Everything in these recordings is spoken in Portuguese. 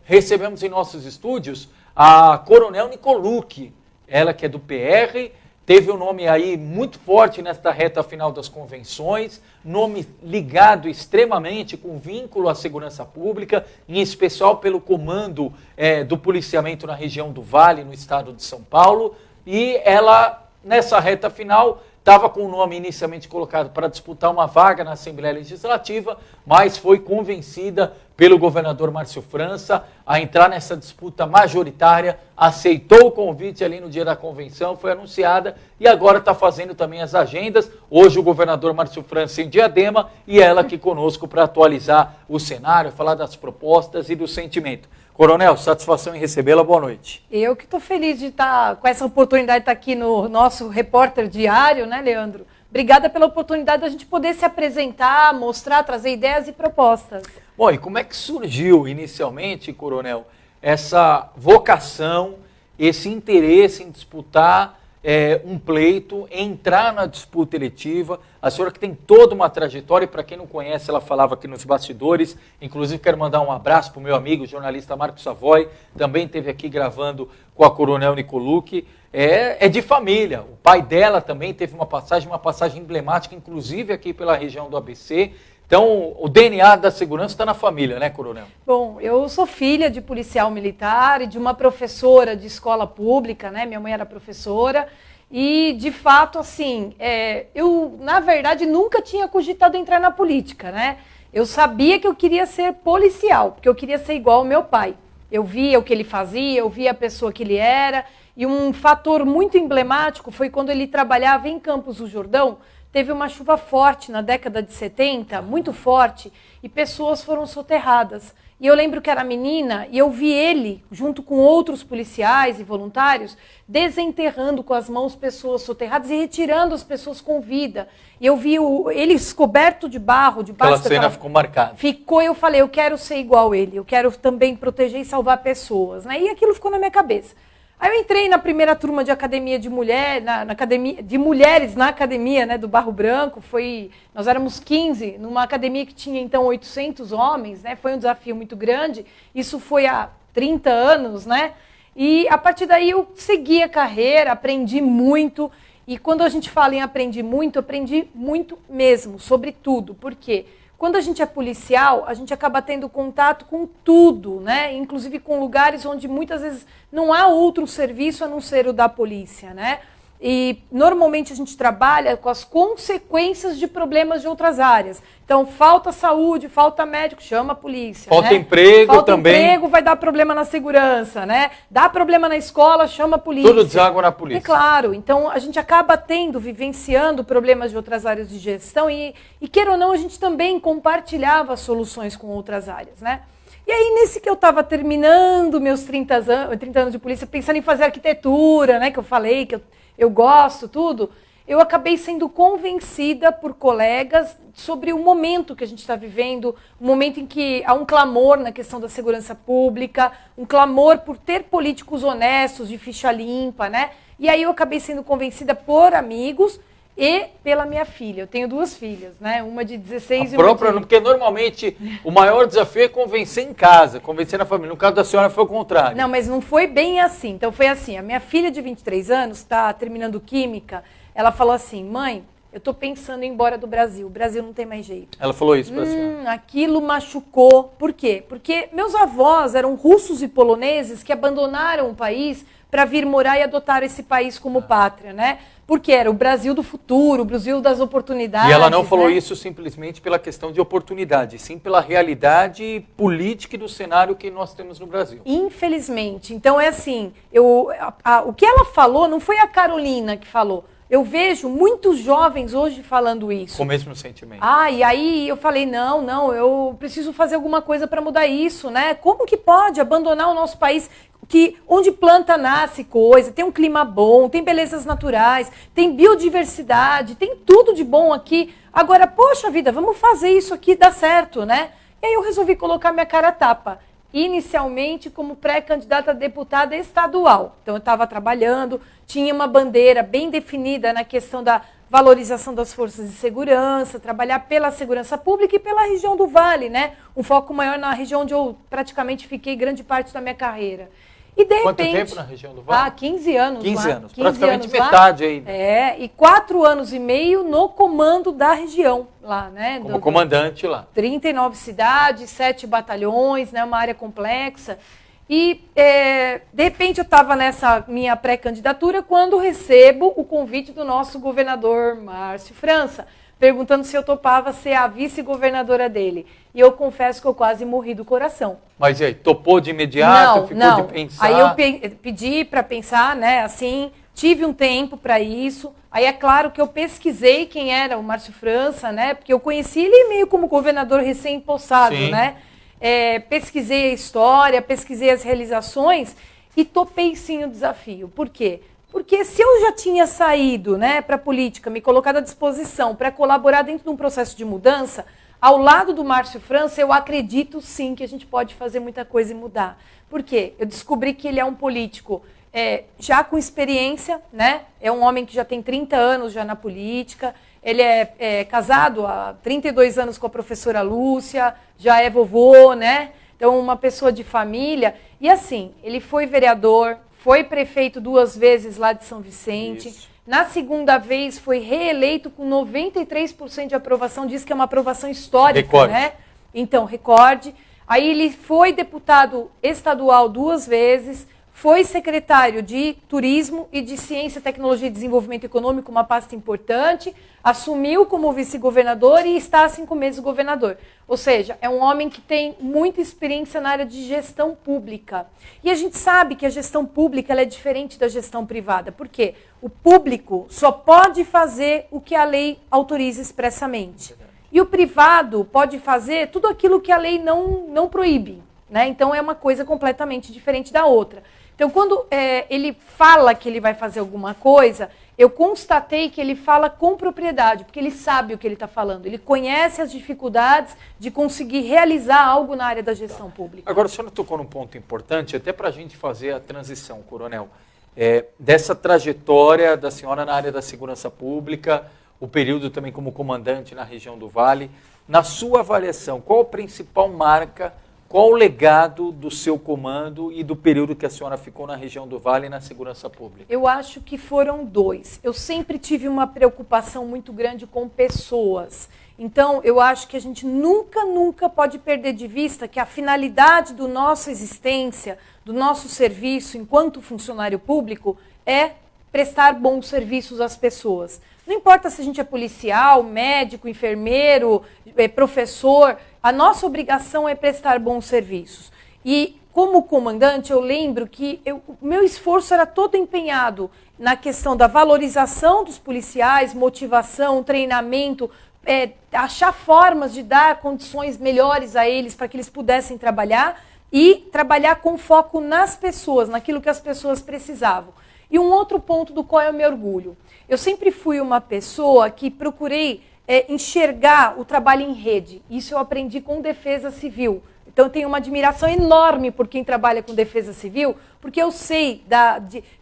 Recebemos em nossos estúdios a Coronel Nicolucci, ela que é do PR, teve um nome aí muito forte nesta reta final das convenções, nome ligado extremamente com vínculo à segurança pública, em especial pelo comando do policiamento na região do Vale, no estado de São Paulo, e ela, nessa reta final, estava com o nome inicialmente colocado para disputar uma vaga na Assembleia Legislativa, mas foi convencida pelo governador Márcio França a entrar nessa disputa majoritária, aceitou o convite ali no dia da convenção, foi anunciada e agora está fazendo também as agendas. Hoje o governador Márcio França em Diadema e ela aqui conosco para atualizar o cenário, falar das propostas e do sentimento. Coronel, satisfação em recebê-la, boa noite. Eu que estou feliz de estar com essa oportunidade de estar aqui no nosso Repórter Diário, né, Leandro? Obrigada pela oportunidade da gente poder se apresentar, mostrar, trazer ideias e propostas. Bom, e como é que surgiu inicialmente, Coronel, essa vocação, esse interesse em disputar um pleito, entrar na disputa eletiva? A senhora que tem toda uma trajetória, e para quem não conhece, ela falava aqui nos bastidores, inclusive quero mandar um abraço para o meu amigo, o jornalista Marcos Savoy, também esteve aqui gravando com a Coronel Nicolucci, é de família. O pai dela também teve uma passagem emblemática, inclusive aqui pela região do ABC. Então, o DNA da segurança está na família, né, Coronel? Bom, eu sou filha de policial militar e de uma professora de escola pública, né? Minha mãe era professora e, de fato, assim, eu, na verdade, nunca tinha cogitado entrar na política, né? Eu sabia que eu queria ser policial, porque eu queria ser igual ao meu pai. Eu via o que ele fazia, eu via a pessoa que ele era, e um fator muito emblemático foi quando ele trabalhava em Campos do Jordão. Teve uma chuva forte na década de 70, muito forte, e pessoas foram soterradas. E eu lembro que era menina, e eu vi ele, junto com outros policiais e voluntários, desenterrando com as mãos pessoas soterradas e retirando as pessoas com vida. E eu vi ele coberto de barro, debaixo daquela cena ficou marcada. Ficou, e eu falei, eu quero ser igual a ele, eu quero também proteger e salvar pessoas, né? E aquilo ficou na minha cabeça. Aí eu entrei na primeira turma de academia de mulher, na academia de mulheres na academia, né, do Barro Branco. Nós éramos 15, numa academia que tinha então 800 homens, né? Foi um desafio muito grande. Isso foi há 30 anos, né? E a partir daí eu segui a carreira, aprendi muito. E quando a gente fala em aprendi muito mesmo, sobre tudo. Por quê? Quando a gente é policial, a gente acaba tendo contato com tudo, né? Inclusive com lugares onde muitas vezes não há outro serviço a não ser o da polícia, né? E normalmente a gente trabalha com as consequências de problemas de outras áreas. Então, falta saúde, falta médico, chama a polícia. Falta né? emprego falta também. Falta emprego, vai dar problema na segurança, né? Dá problema na escola, chama a polícia. Tudo deságua na polícia. É claro. Então, a gente acaba vivenciando problemas de outras áreas de gestão e queira ou não, a gente também compartilhava soluções com outras áreas, né? E aí, nesse que eu estava terminando meus 30 anos de polícia, pensando em fazer arquitetura, né? Que eu falei que eu gosto, tudo. Eu acabei sendo convencida por colegas sobre o momento que a gente está vivendo, um momento em que há um clamor na questão da segurança pública, um clamor por ter políticos honestos, de ficha limpa, né? E aí eu acabei sendo convencida por amigos e pela minha filha. Eu tenho 2 filhas, né? Uma de 16 e uma de... Porque normalmente o maior desafio é convencer em casa, convencer na família. No caso da senhora foi o contrário. Não, mas não foi bem assim. Então foi assim, a minha filha de 23 anos está terminando química, ela falou assim, mãe, eu estou pensando em ir embora do Brasil, o Brasil não tem mais jeito. Ela falou isso para a senhora? Aquilo machucou. Por quê? Porque meus avós eram russos e poloneses que abandonaram o país para vir morar e adotar esse país como pátria, né? Porque era o Brasil do futuro, o Brasil das oportunidades. E ela não falou isso simplesmente pela questão de oportunidade, sim pela realidade política e do cenário que nós temos no Brasil. Infelizmente. Então é assim, o que ela falou não foi a Carolina que falou. Eu vejo muitos jovens hoje falando isso. Com o mesmo sentimento. E aí eu falei, não, eu preciso fazer alguma coisa para mudar isso, né? Como que pode abandonar o nosso país, onde planta nasce coisa, tem um clima bom, tem belezas naturais, tem biodiversidade, tem tudo de bom aqui. Agora, poxa vida, vamos fazer isso aqui dar certo, né? E aí eu resolvi colocar minha cara a tapa. Inicialmente como pré-candidata a deputada estadual. Então eu estava trabalhando, tinha uma bandeira bem definida na questão valorização das forças de segurança, trabalhar pela segurança pública e pela região do Vale, né? Um foco maior na região onde eu praticamente fiquei grande parte da minha carreira. E de Quanto repente, tempo na região do Vale? 15 anos 15 lá. anos, praticamente metade aí. E 4 anos e meio no comando da região lá, né? Como comandante lá. 39 cidades, 7 batalhões, né? Uma área complexa. E, de repente, eu estava nessa minha pré-candidatura quando recebo o convite do nosso governador Márcio França, perguntando se eu topava ser a vice-governadora dele. E eu confesso que eu quase morri do coração. Mas e aí, topou de imediato? Não. De pensar? Aí eu pedi para pensar, né, assim, tive um tempo para isso. Aí é claro que eu pesquisei quem era o Márcio França, né, porque eu conheci ele meio como governador recém-possado, né? Pesquisei a história, pesquisei as realizações e topei sim o desafio. Por quê? Porque se eu já tinha saído, né, para a política, me colocado à disposição para colaborar dentro de um processo de mudança, ao lado do Márcio França, eu acredito sim que a gente pode fazer muita coisa e mudar. Por quê? Eu descobri que ele é um político já com experiência, né? É um homem que já tem 30 anos já na política. Ele é casado há 32 anos com a professora Lúcia, já é vovô, né? Então, uma pessoa de família. E assim, ele foi vereador, foi prefeito 2 vezes lá de São Vicente. Isso. Na segunda vez, foi reeleito com 93% de aprovação. Diz que é uma aprovação histórica, recorde, né? Então, recorde. Aí ele foi deputado estadual 2 vezes. Foi secretário de Turismo e de Ciência, Tecnologia e Desenvolvimento Econômico, uma pasta importante, assumiu como vice-governador e está há 5 meses governador. Ou seja, é um homem que tem muita experiência na área de gestão pública. E a gente sabe que a gestão pública ela é diferente da gestão privada. Por quê? O público só pode fazer o que a lei autoriza expressamente. E o privado pode fazer tudo aquilo que a lei não proíbe, né? Então é uma coisa completamente diferente da outra. Então, quando ele fala que ele vai fazer alguma coisa, eu constatei que ele fala com propriedade, porque ele sabe o que ele está falando. Ele conhece as dificuldades de conseguir realizar algo na área da gestão pública. Agora, a senhora tocou num ponto importante, até para a gente fazer a transição, coronel, dessa trajetória da senhora na área da segurança pública, o período também como comandante na região do Vale. Na sua avaliação, qual a principal marca, qual o legado do seu comando e do período que a senhora ficou na região do Vale na segurança pública? Eu acho que foram 2. Eu sempre tive uma preocupação muito grande com pessoas. Então, eu acho que a gente nunca pode perder de vista que a finalidade da nossa existência, do nosso serviço enquanto funcionário público, é prestar bons serviços às pessoas. Não importa se a gente é policial, médico, enfermeiro, professor, a nossa obrigação é prestar bons serviços. E como comandante, eu lembro que o meu esforço era todo empenhado na questão da valorização dos policiais, motivação, treinamento, achar formas de dar condições melhores a eles para que eles pudessem trabalhar e trabalhar com foco nas pessoas, naquilo que as pessoas precisavam. E um outro ponto do qual eu me orgulho. Eu sempre fui uma pessoa que procurei enxergar o trabalho em rede. Isso eu aprendi com defesa civil. Então, eu tenho uma admiração enorme por quem trabalha com defesa civil, porque eu sei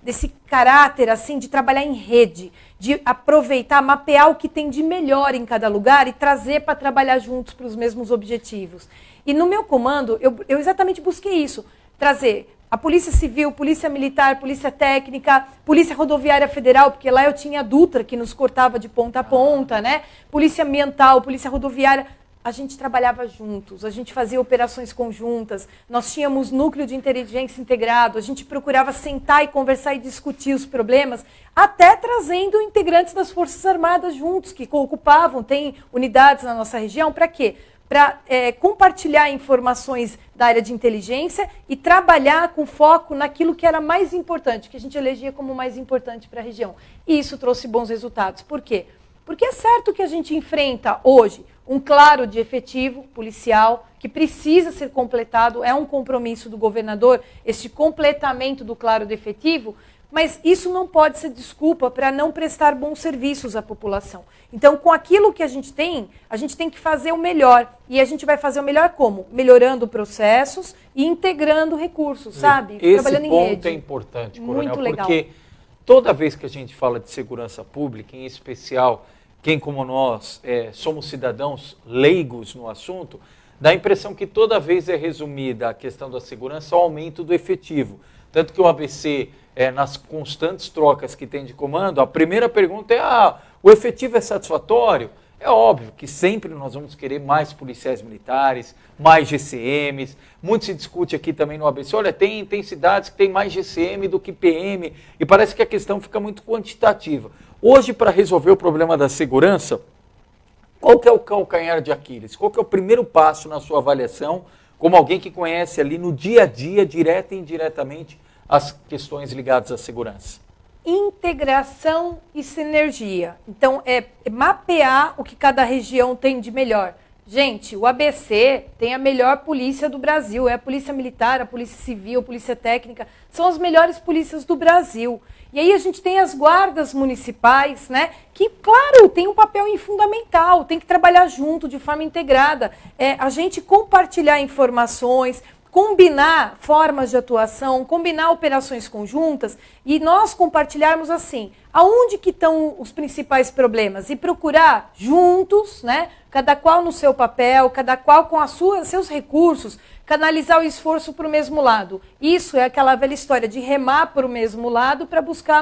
desse caráter assim de trabalhar em rede, de aproveitar, mapear o que tem de melhor em cada lugar e trazer para trabalhar juntos para os mesmos objetivos. E no meu comando, eu exatamente busquei isso, trazer a Polícia Civil, Polícia Militar, Polícia Técnica, Polícia Rodoviária Federal, porque lá eu tinha a Dutra que nos cortava de ponta a ponta, né? Polícia Ambiental, Polícia Rodoviária. A gente trabalhava juntos, a gente fazia operações conjuntas, nós tínhamos núcleo de inteligência integrado, a gente procurava sentar e conversar e discutir os problemas, até trazendo integrantes das Forças Armadas juntos, que ocupavam, tem unidades na nossa região, para quê? Para compartilhar informações da área de inteligência e trabalhar com foco naquilo que era mais importante, que a gente elegia como mais importante para a região. E isso trouxe bons resultados. Por quê? Porque é certo que a gente enfrenta hoje um claro de efetivo policial que precisa ser completado, é um compromisso do governador, este completamento do claro de efetivo, mas isso não pode ser desculpa para não prestar bons serviços à população. Então, com aquilo que a gente tem que fazer o melhor. E a gente vai fazer o melhor como? Melhorando processos e integrando recursos, sabe? Esse ponto é importante, coronel, muito legal. Porque toda vez que a gente fala de segurança pública, em especial quem como nós somos cidadãos leigos no assunto, dá a impressão que toda vez é resumida a questão da segurança ao aumento do efetivo. Tanto que o ABC, nas constantes trocas que tem de comando, a primeira pergunta é, o efetivo é satisfatório? É óbvio que sempre nós vamos querer mais policiais militares, mais GCMs. Muito se discute aqui também no ABC, olha, tem cidades que tem mais GCM do que PM, e parece que a questão fica muito quantitativa. Hoje, para resolver o problema da segurança, qual que é o calcanhar de Aquiles? Qual que é o primeiro passo na sua avaliação, como alguém que conhece ali no dia a dia, direta e indiretamente, as questões ligadas à segurança? Integração e sinergia. Então, é mapear o que cada região tem de melhor. Gente, o ABC tem a melhor polícia do Brasil. É a polícia militar, a polícia civil, a polícia técnica. São as melhores polícias do Brasil. E aí a gente tem as guardas municipais, né? Que, claro, tem um papel fundamental. Tem que trabalhar junto, de forma integrada. A gente compartilhar informações, combinar formas de atuação, combinar operações conjuntas e nós compartilharmos assim, aonde que estão os principais problemas e procurar juntos, né, cada qual no seu papel, cada qual com seus recursos, canalizar o esforço para o mesmo lado. Isso é aquela velha história de remar para o mesmo lado para buscar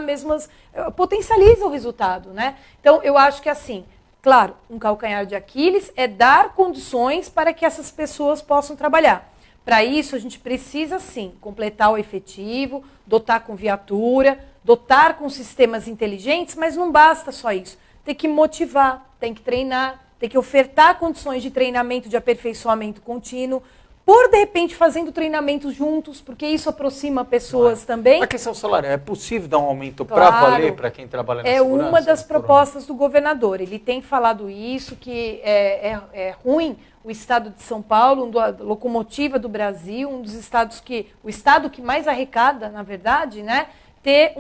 potencializa o resultado, né? Então, eu acho que assim, claro, um calcanhar de Aquiles é dar condições para que essas pessoas possam trabalhar. Para isso, a gente precisa, sim, completar o efetivo, dotar com viatura, dotar com sistemas inteligentes, mas não basta só isso. Tem que motivar, tem que treinar, tem que ofertar condições de treinamento, de aperfeiçoamento contínuo, de repente, fazendo treinamentos juntos, porque isso aproxima pessoas também. A questão salarial, é possível dar um aumento para valer para quem trabalha na segurança? É uma das propostas do governador. Ele tem falado isso, que é ruim o estado de São Paulo, a locomotiva do Brasil, um dos estados o estado que mais arrecada, na verdade, né, ter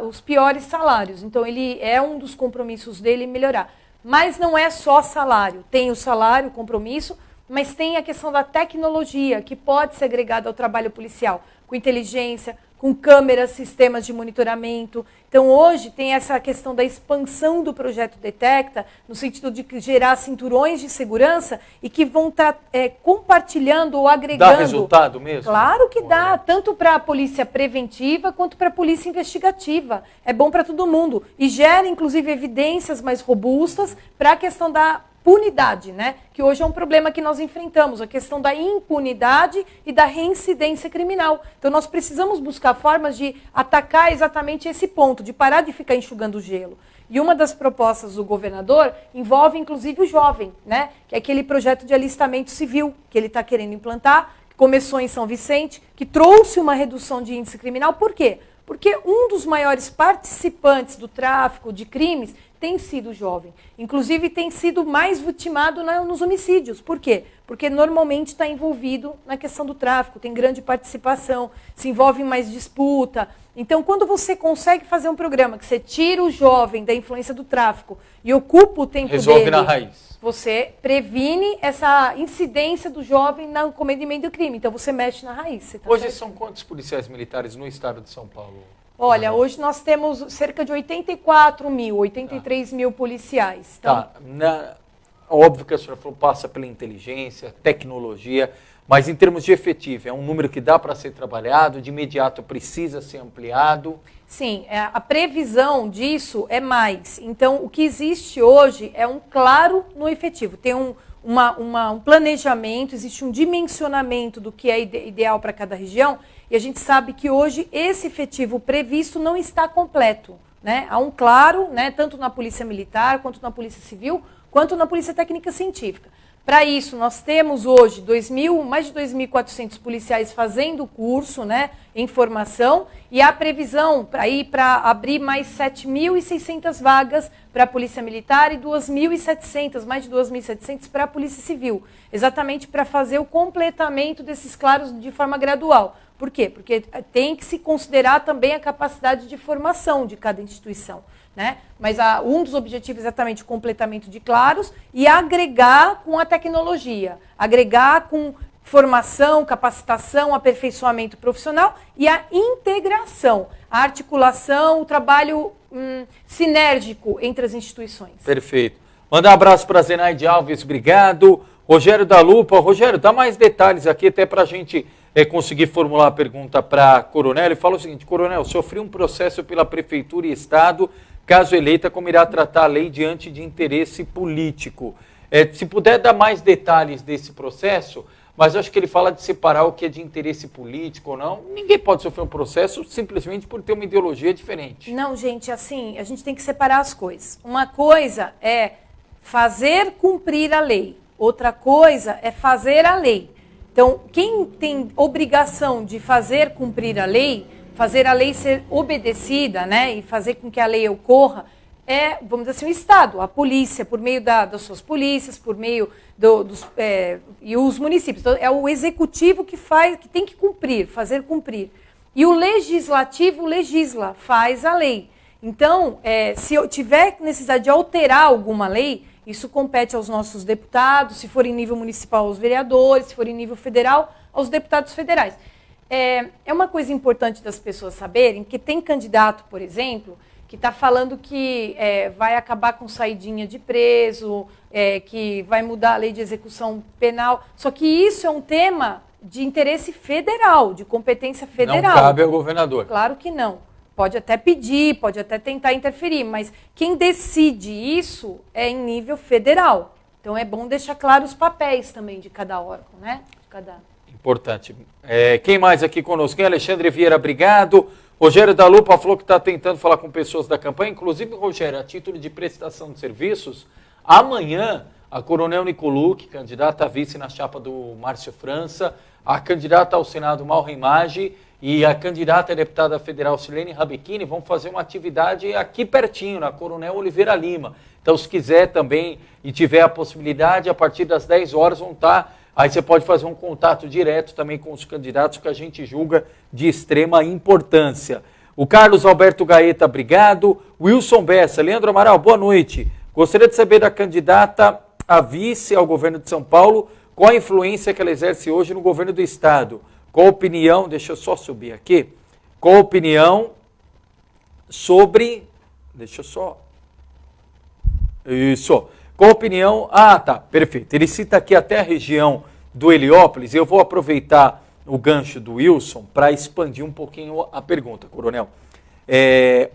os piores salários. Então, ele um dos compromissos dele melhorar. Mas não é só salário. Tem o salário, o compromisso, mas tem a questão da tecnologia, que pode ser agregada ao trabalho policial, com inteligência, com câmeras, sistemas de monitoramento. Então, hoje, tem essa questão da expansão do projeto Detecta, no sentido de gerar cinturões de segurança e que vão estar compartilhando ou agregando. Dá resultado mesmo? Claro que dá, tanto para a polícia preventiva quanto para a polícia investigativa. É bom para todo mundo. E gera, inclusive, evidências mais robustas para a questão da impunidade, né? Que hoje é um problema que nós enfrentamos, a questão da impunidade e da reincidência criminal. Então, nós precisamos buscar formas de atacar exatamente esse ponto, de parar de ficar enxugando gelo. E uma das propostas do governador envolve, inclusive, o jovem, né? Que é aquele projeto de alistamento civil que ele está querendo implantar, que começou em São Vicente, que trouxe uma redução de índice criminal. Por quê? Porque um dos maiores participantes do tráfico de crimes tem sido jovem. Inclusive, tem sido mais vitimado nos homicídios. Por quê? Porque normalmente está envolvido na questão do tráfico, tem grande participação, se envolve em mais disputa. Então, quando você consegue fazer um programa que você tira o jovem da influência do tráfico e ocupa o tempo dele, na raiz. Você previne essa incidência do jovem no cometimento do crime. Então, você mexe na raiz. Hoje certo? São quantos policiais militares no estado de São Paulo? Olha, hoje nós temos cerca de 83 mil policiais. Então, óbvio que a senhora falou, passa pela inteligência, tecnologia, mas em termos de efetivo, é um número que dá para ser trabalhado, de imediato precisa ser ampliado? Sim, a previsão disso é mais. Então, o que existe hoje é um claro no efetivo. Tem um planejamento, existe um dimensionamento do que é ideal para cada região, e a gente sabe que hoje esse efetivo previsto não está completo, né? Há um claro, né, tanto na Polícia Militar, quanto na Polícia Civil, quanto na Polícia Técnica Científica. Para isso, nós temos hoje mais de 2.400 policiais fazendo o curso, né, em formação, e há previsão para abrir mais 7.600 vagas para a Polícia Militar e mais de 2.700 para a Polícia Civil, exatamente para fazer o completamento desses claros de forma gradual. Por quê? Porque tem que se considerar também a capacidade de formação de cada instituição, né? Mas um dos objetivos é exatamente o completamento de claros e agregar com a tecnologia, agregar com formação, capacitação, aperfeiçoamento profissional e a integração, a articulação, o trabalho sinérgico entre as instituições. Perfeito. Mandar um abraço para Zenaide Alves, obrigado. Rogério da Lupa. Rogério, dá mais detalhes aqui até para a gente conseguir formular a pergunta para Coronel. Ele fala o seguinte: Coronel, sofri um processo pela Prefeitura e Estado, caso eleita, como irá tratar a lei diante de interesse político? Se puder dar mais detalhes desse processo, mas acho que ele fala de separar o que é de interesse político ou não. Ninguém pode sofrer um processo simplesmente por ter uma ideologia diferente. Não, gente, assim, a gente tem que separar as coisas. Uma coisa é fazer cumprir a lei, outra coisa é fazer a lei. Então, quem tem obrigação de fazer cumprir a lei ser obedecida, né, e fazer com que a lei ocorra, vamos dizer assim, o Estado, a polícia, por meio das suas polícias, por meio e os municípios. Então, é o executivo que tem que cumprir, fazer cumprir. E o legislativo legisla, faz a lei. Então, se eu tiver necessidade de alterar alguma lei, isso compete aos nossos deputados, se for em nível municipal, aos vereadores, se for em nível federal, aos deputados federais. É uma coisa importante das pessoas saberem que tem candidato, por exemplo, que está falando que vai acabar com saidinha de preso, que vai mudar a lei de execução penal. Só que isso é um tema de interesse federal, de competência federal. Não cabe ao governador. Claro que não. Pode até pedir, pode até tentar interferir, mas quem decide isso é em nível federal. Então é bom deixar claro os papéis também de cada órgão, né? Importante. Quem mais aqui conosco? Alexandre Vieira, obrigado. Rogério da Lupa falou que está tentando falar com pessoas da campanha. Inclusive, Rogério, a título de prestação de serviços, amanhã a Coronel Nicolucci, candidata a vice na chapa do Márcio França, a candidata ao Senado Malra Maggi e a candidata a deputada federal Silene Rabechini vão fazer uma atividade aqui pertinho, na Coronel Oliveira Lima. Então, se quiser também e tiver a possibilidade, a partir das 10 horas vão estar. Aí você pode fazer um contato direto também com os candidatos que a gente julga de extrema importância. O Carlos Alberto Gaeta, obrigado. Wilson Bessa, Leandro Amaral, boa noite. Gostaria de saber da candidata a vice ao governo de São Paulo, qual a influência que ela exerce hoje no governo do Estado. Qual a opinião, deixa eu só subir aqui, qual a opinião sobre, qual a opinião, perfeito, ele cita aqui até a região do Heliópolis, eu vou aproveitar o gancho do Wilson para expandir um pouquinho a pergunta, Coronel.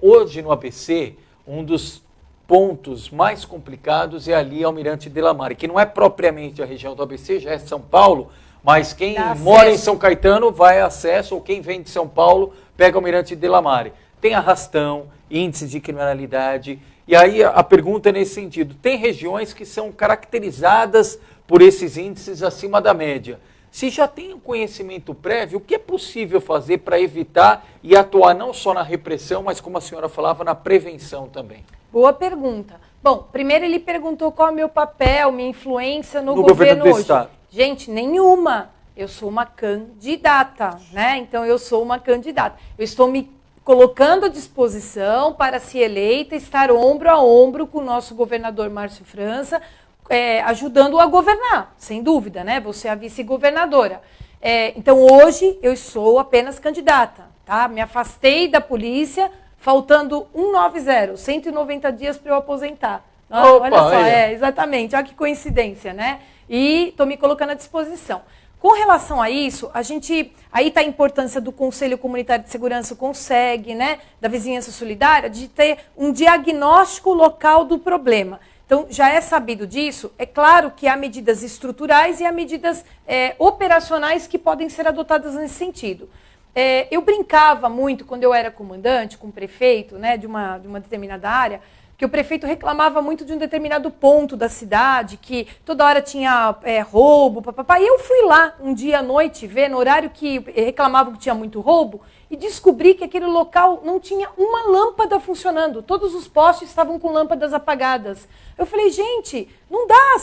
Hoje no ABC, um dos pontos mais complicados é ali Almirante Della Mare, que não é propriamente a região do ABC, já é São Paulo, mas quem mora em São Caetano vai a acesso, ou quem vem de São Paulo pega o Almirante Della Mare. Tem arrastão, índice de criminalidade, e aí a pergunta é nesse sentido. Tem regiões que são caracterizadas por esses índices acima da média. Se já tem um conhecimento prévio, o que é possível fazer para evitar e atuar não só na repressão, mas como a senhora falava, na prevenção também? Boa pergunta. Bom, primeiro ele perguntou qual é o meu papel, minha influência no governo hoje. Estado. Gente, nenhuma. Eu sou uma candidata, né? Então eu sou uma candidata. Eu estou me colocando à disposição para, se eleita, estar ombro a ombro com o nosso governador Márcio França, ajudando-o a governar, sem dúvida, né? Você é a vice-governadora. Então hoje eu sou apenas candidata, tá? Me afastei da polícia, faltando 190 dias para eu aposentar. Opa, olha só, exatamente, olha que coincidência, né? E estou me colocando à disposição. Com relação a isso, aí está a importância do Conselho Comunitário de Segurança, o CONSEG, né, da Vizinhança Solidária, de ter um diagnóstico local do problema. Então, já é sabido disso. É claro que há medidas estruturais e há medidas operacionais que podem ser adotadas nesse sentido. Eu brincava muito, quando eu era comandante, com o prefeito, né, de uma determinada área, que o prefeito reclamava muito de um determinado ponto da cidade, que toda hora tinha roubo, papapá. E eu fui lá um dia à noite ver, no horário que reclamavam que tinha muito roubo, e descobri que aquele local não tinha uma lâmpada funcionando. Todos os postes estavam com lâmpadas apagadas. Eu falei, gente, não dá,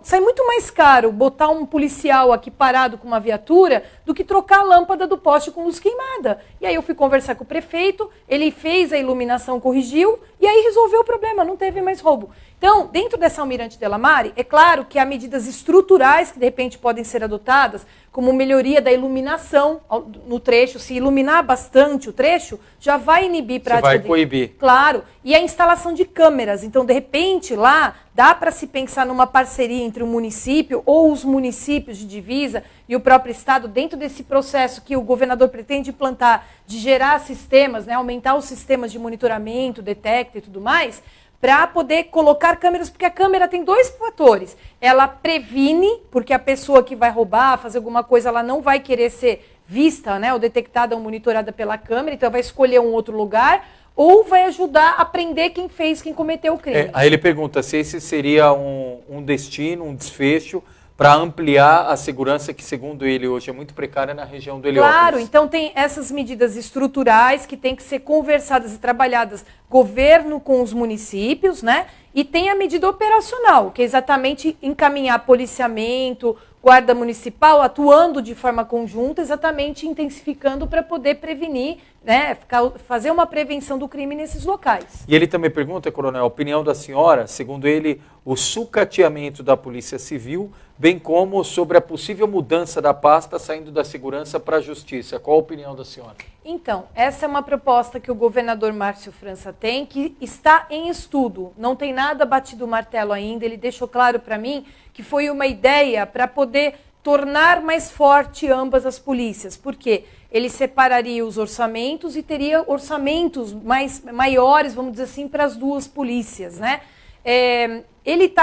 sai muito mais caro botar um policial aqui parado com uma viatura do que trocar a lâmpada do poste com luz queimada. E aí eu fui conversar com o prefeito, ele fez a iluminação, corrigiu, e aí resolveu resolveu o problema, não teve mais roubo. Então, dentro dessa Almirante Delamare, é claro que há medidas estruturais que de repente podem ser adotadas, como melhoria da iluminação no trecho. Se iluminar bastante o trecho, já vai inibir prática. Você vai coibir. Claro. E a instalação de câmeras. Então, de repente, lá dá para se pensar numa parceria entre o município ou os municípios de divisa e o próprio Estado, dentro desse processo que o governador pretende implantar, de gerar sistemas, né, aumentar os sistemas de monitoramento, detecta e tudo mais, para poder colocar câmeras, porque a câmera tem dois fatores. Ela previne, porque a pessoa que vai roubar, fazer alguma coisa, ela não vai querer ser vista, né, ou detectada ou monitorada pela câmera, então vai escolher um outro lugar, ou vai ajudar a prender quem fez, quem cometeu o crime. Aí ele pergunta se esse seria um destino, um desfecho para ampliar a segurança que, segundo ele, hoje é muito precária na região do Heliópolis. Claro, então tem essas medidas estruturais que têm que ser conversadas e trabalhadas, governo com os municípios, né? E tem a medida operacional, que é exatamente encaminhar policiamento, guarda municipal, atuando de forma conjunta, exatamente intensificando para poder prevenir, né, fazer uma prevenção do crime nesses locais. E ele também pergunta, coronel, a opinião da senhora, segundo ele, o sucateamento da Polícia Civil, bem como sobre a possível mudança da pasta saindo da segurança para a justiça. Qual a opinião da senhora? Então, essa é uma proposta que o governador Márcio França tem, que está em estudo. Não tem nada batido o martelo ainda. Ele deixou claro para mim que foi uma ideia para poder tornar mais forte ambas as polícias. Por quê? Ele separaria os orçamentos e teria orçamentos maiores, vamos dizer assim, para as duas polícias, né? Ele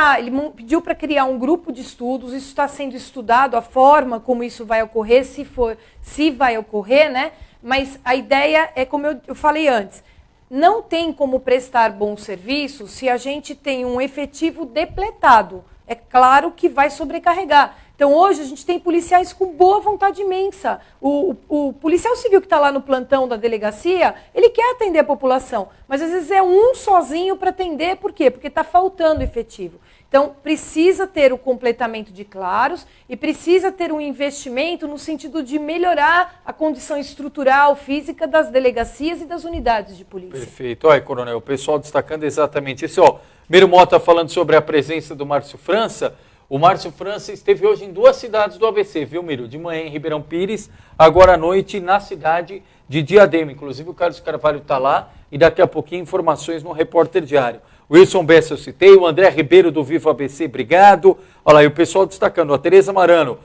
pediu para criar um grupo de estudos, isso está sendo estudado, a forma como isso vai ocorrer, se vai ocorrer, né? Mas a ideia é, como eu falei antes, não tem como prestar bom serviço se a gente tem um efetivo depletado. É claro que vai sobrecarregar. Então, hoje, a gente tem policiais com boa vontade imensa. O policial civil que está lá no plantão da delegacia, ele quer atender a população, mas às vezes é um sozinho para atender. Por quê? Porque está faltando efetivo. Então, precisa ter o completamento de claros e precisa ter um investimento no sentido de melhorar a condição estrutural, física das delegacias e das unidades de polícia. Perfeito. Olha, coronel, o pessoal destacando exatamente isso. Ó, Miro Mota falando sobre a presença do Márcio França. O Márcio França esteve hoje em 2 cidades do ABC, viu, Miro? De manhã em Ribeirão Pires, agora à noite na cidade de Diadema. Inclusive o Carlos Carvalho está lá e daqui a pouquinho informações no Repórter Diário. Wilson Bessa eu citei, o André Ribeiro do Vivo ABC, obrigado. Olha lá, e o pessoal destacando, a Tereza Marano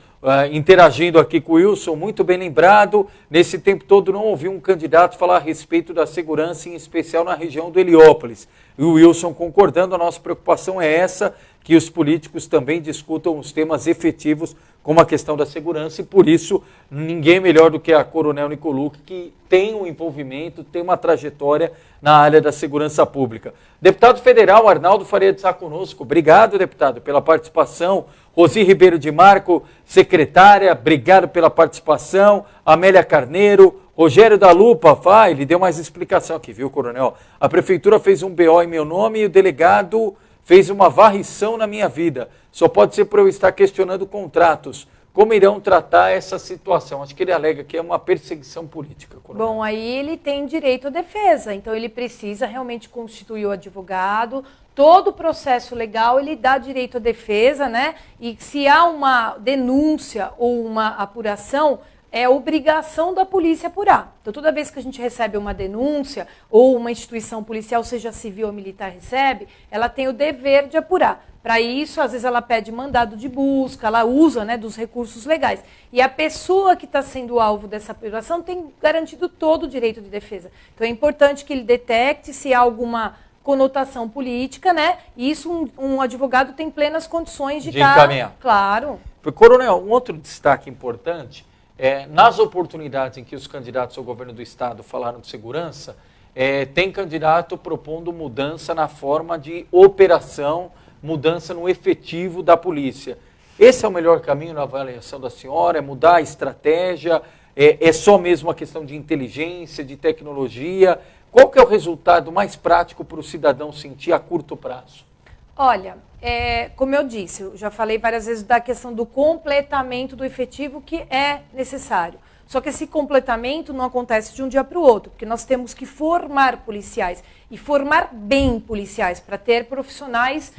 interagindo aqui com o Wilson, muito bem lembrado. Nesse tempo todo não ouvi um candidato falar a respeito da segurança, em especial na região do Heliópolis. E o Wilson concordando, a nossa preocupação é essa, que os políticos também discutam os temas efetivos como a questão da segurança, e por isso ninguém melhor do que a Coronel Nicolucci, que tem um envolvimento, tem uma trajetória na área da segurança pública. Deputado federal Arnaldo Faria de Sá conosco, obrigado, deputado, pela participação. Rosi Ribeiro de Marco, secretária, obrigado pela participação. Amélia Carneiro, Rogério da Lupa, ele deu mais explicação aqui, viu, coronel? A prefeitura fez um BO em meu nome e o delegado fez uma varrição na minha vida. Só pode ser por eu estar questionando contratos. Como irão tratar essa situação? Acho que ele alega que é uma perseguição política. Coronel. Bom, aí ele tem direito à defesa, então ele precisa realmente constituir o advogado. Todo o processo legal, ele dá direito à defesa, né? E se há uma denúncia ou uma apuração, é obrigação da polícia apurar. Então, toda vez que a gente recebe uma denúncia ou uma instituição policial, seja civil ou militar, recebe, ela tem o dever de apurar. Para isso, às vezes ela pede mandado de busca, ela usa, né, dos recursos legais. E a pessoa que está sendo alvo dessa apuração tem garantido todo o direito de defesa. Então, é importante que ele detecte se há alguma conotação política, né? E isso um advogado tem plenas condições de encaminhar. Claro. Coronel, um outro destaque importante nas oportunidades em que os candidatos ao governo do estado falaram de segurança, tem candidato propondo mudança na forma de operação, mudança no efetivo da polícia. Esse é o melhor caminho na avaliação da senhora? É mudar a estratégia? É só mesmo a questão de inteligência, de tecnologia? Qual que é o resultado mais prático para o cidadão sentir a curto prazo? Olha, como eu disse, eu já falei várias vezes da questão do completamento do efetivo que é necessário. Só que esse completamento não acontece de um dia para o outro, porque nós temos que formar policiais e formar bem policiais para ter profissionais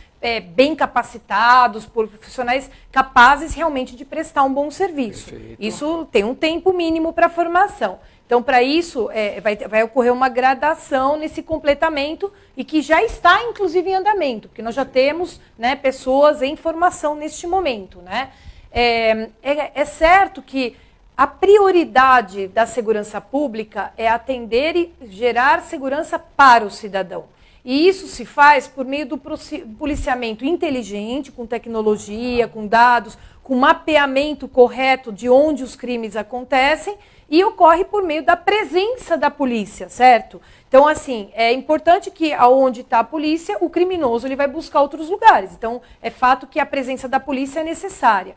bem capacitados, profissionais capazes realmente de prestar um bom serviço. Perfeito. Isso tem um tempo mínimo para formação. Então, para isso, vai ocorrer uma gradação nesse completamento e que já está, inclusive, em andamento, porque nós já temos, né, pessoas em formação neste momento. Né? É certo que a prioridade da segurança pública é atender e gerar segurança para o cidadão. E isso se faz por meio do policiamento inteligente, com tecnologia, com dados, com mapeamento correto de onde os crimes acontecem, e ocorre por meio da presença da polícia, certo? Então, assim, é importante que aonde está a polícia, o criminoso ele vai buscar outros lugares. Então, é fato que a presença da polícia é necessária.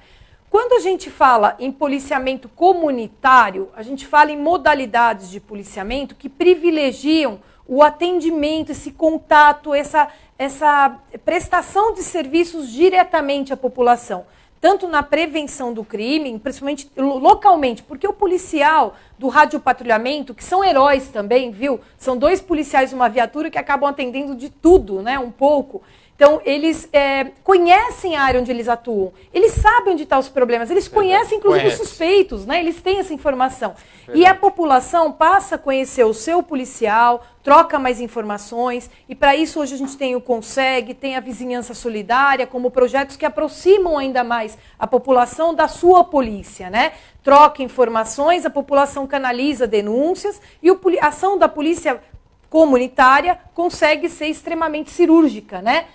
Quando a gente fala em policiamento comunitário, a gente fala em modalidades de policiamento que privilegiam o atendimento, esse contato, essa prestação de serviços diretamente à população. Tanto na prevenção do crime, principalmente localmente, porque o policial do radiopatrulhamento, que são heróis também, viu? São 2 policiais numa viatura que acabam atendendo de tudo, né? Um pouco. Então, eles conhecem a área onde eles atuam, eles sabem onde estão os problemas, eles conhecem, inclusive, os suspeitos, né? Eles têm essa informação. E a população passa a conhecer o seu policial, troca mais informações, e para isso hoje a gente tem o Conseg, tem a Vizinhança Solidária, como projetos que aproximam ainda mais a população da sua polícia, né? Troca informações, a população canaliza denúncias, e a ação da polícia comunitária consegue ser extremamente cirúrgica, né?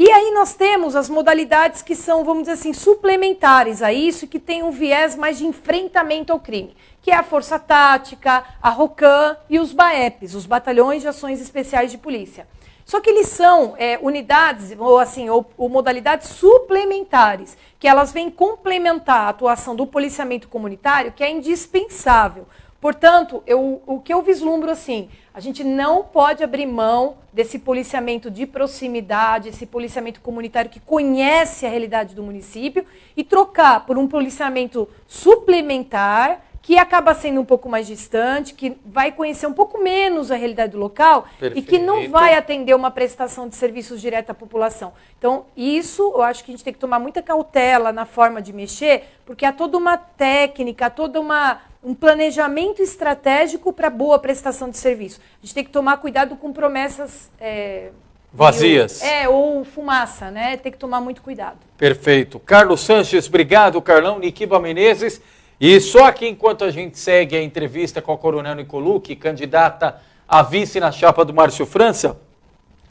E aí nós temos as modalidades que são, vamos dizer assim, suplementares a isso e que tem um viés mais de enfrentamento ao crime, que é a Força Tática, a ROCAM e os BAEPs, os Batalhões de Ações Especiais de Polícia. Só que eles são unidades ou modalidades suplementares, que elas vêm complementar a atuação do policiamento comunitário, que é indispensável. Portanto, o que eu vislumbro assim, a gente não pode abrir mão desse policiamento de proximidade, esse policiamento comunitário que conhece a realidade do município e trocar por um policiamento suplementar que acaba sendo um pouco mais distante, que vai conhecer um pouco menos a realidade do local. Perfeito. E que não vai atender uma prestação de serviços direta à população. Então, isso eu acho que a gente tem que tomar muita cautela na forma de mexer, porque há toda uma técnica, há toda um planejamento estratégico para boa prestação de serviço. A gente tem que tomar cuidado com promessas vazias. Ou fumaça, né? Tem que tomar muito cuidado. Perfeito. Carlos Sanches, obrigado. Carlão, Niquiba Menezes. E só aqui, enquanto a gente segue a entrevista com a Coronel Nicolucci, candidata a vice na chapa do Márcio França,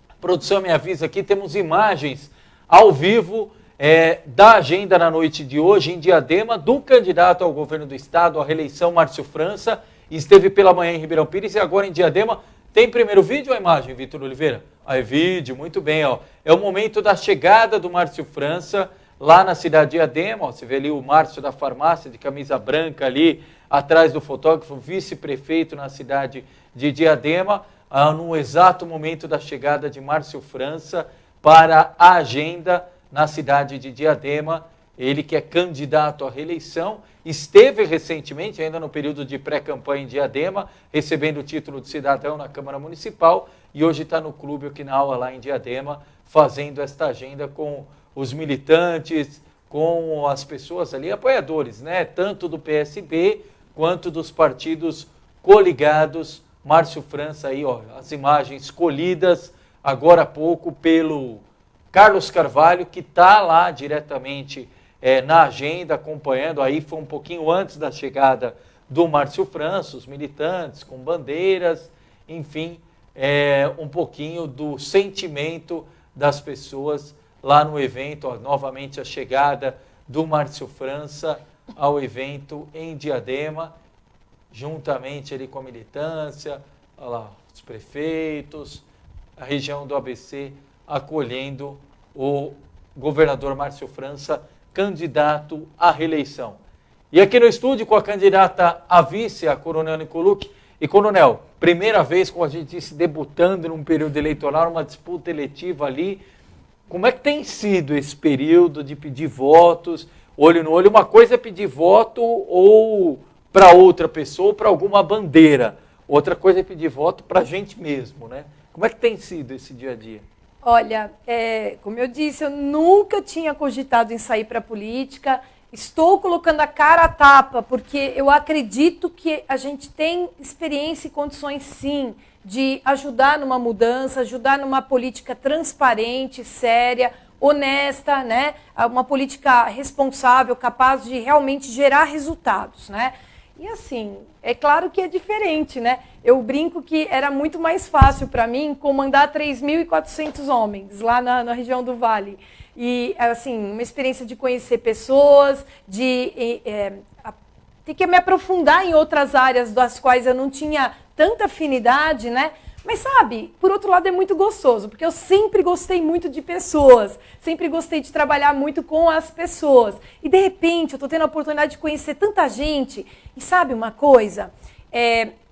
a produção me avisa aqui, temos imagens ao vivo da agenda na noite de hoje em Diadema, do candidato ao governo do estado, à reeleição, Márcio França. Esteve pela manhã em Ribeirão Pires e agora em Diadema. Tem primeiro vídeo ou a imagem, Vitor Oliveira? É vídeo, muito bem. Ó. É o momento da chegada do Márcio França lá na cidade de Diadema. Ó, você vê ali o Márcio da farmácia de camisa branca ali, atrás do fotógrafo, vice-prefeito na cidade de Diadema, no exato momento da chegada de Márcio França para a agenda na cidade de Diadema. Ele que é candidato à reeleição, esteve recentemente, ainda no período de pré-campanha em Diadema, recebendo o título de cidadão na Câmara Municipal, e hoje está no Clube Okinawa lá em Diadema, fazendo esta agenda com os militantes, com as pessoas ali, apoiadores, né? Tanto do PSB quanto dos partidos coligados. Márcio França aí, ó, as imagens colhidas agora há pouco pelo Carlos Carvalho, que está lá diretamente na agenda, acompanhando. Aí foi um pouquinho antes da chegada do Márcio França, os militantes com bandeiras, enfim, um pouquinho do sentimento das pessoas lá no evento. Ó, novamente a chegada do Márcio França ao evento em Diadema, juntamente ali com a militância, olha lá, os prefeitos, a região do ABC acolhendo o governador Márcio França, candidato à reeleição. E aqui no estúdio com a candidata a vice, a Coronel Nicolucci. E, Coronel, primeira vez, como a gente disse, debutando num período eleitoral, uma disputa eletiva ali. Como é que tem sido esse período de pedir votos, olho no olho? Uma coisa é pedir voto ou para outra pessoa ou para alguma bandeira. Outra coisa é pedir voto para a gente mesmo, né? Como é que tem sido esse dia a dia? Olha, como eu disse, eu nunca tinha cogitado em sair para a política. Estou colocando a cara à tapa, porque eu acredito que a gente tem experiência e condições, sim, de ajudar numa mudança, ajudar numa política transparente, séria, honesta, né? Uma política responsável, capaz de realmente gerar resultados, né? E assim, é claro que é diferente, né? Eu brinco que era muito mais fácil para mim comandar 3.400 homens lá na região do Vale. E, assim, uma experiência de conhecer pessoas, de ter que me aprofundar em outras áreas das quais eu não tinha tanta afinidade, né? Mas, sabe, por outro lado é muito gostoso, porque eu sempre gostei muito de pessoas, sempre gostei de trabalhar muito com as pessoas. E, de repente, eu estou tendo a oportunidade de conhecer tanta gente. E sabe uma coisa?